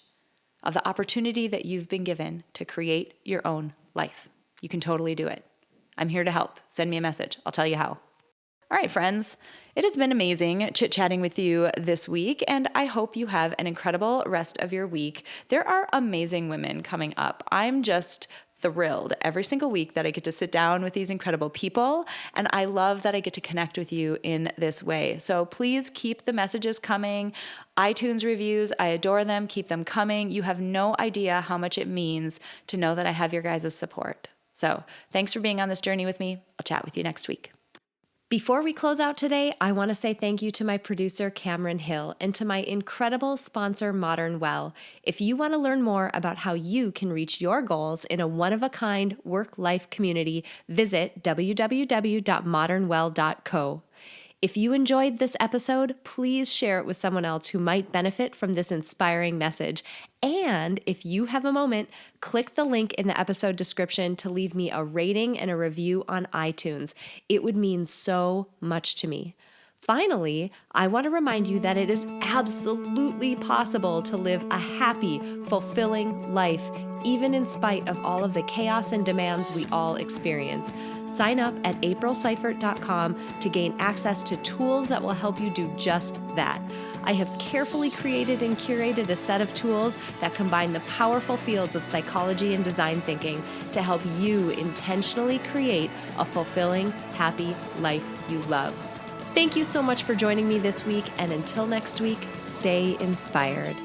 of the opportunity that you've been given to create your own life. You can totally do it. I'm here to help. Send me a message. I'll tell you how. All right, friends, it has been amazing chit-chatting with you this week, and I hope you have an incredible rest of your week. There are amazing women coming up. I'm just thrilled every single week that I get to sit down with these incredible people, and I love that I get to connect with you in this way. So please keep the messages coming. iTunes reviews, I adore them. Keep them coming. You have no idea how much it means to know that I have your guys' support. So thanks for being on this journey with me. I'll chat with you next week. Before we close out today, I want to say thank you to my producer, Cameron Hill, and to my incredible sponsor, Modern Well. If you want to learn more about how you can reach your goals in a one-of-a-kind work-life community, visit www.modernwell.co. If you enjoyed this episode, please share it with someone else who might benefit from this inspiring message. And if you have a moment, click the link in the episode description to leave me a rating and a review on iTunes. It would mean so much to me. Finally, I want to remind you that it is absolutely possible to live a happy, fulfilling life, even in spite of all of the chaos and demands we all experience. Sign up at aprilseifert.com to gain access to tools that will help you do just that. I have carefully created and curated a set of tools that combine the powerful fields of psychology and design thinking to help you intentionally create a fulfilling, happy life you love. Thank you so much for joining me this week, and until next week, stay inspired.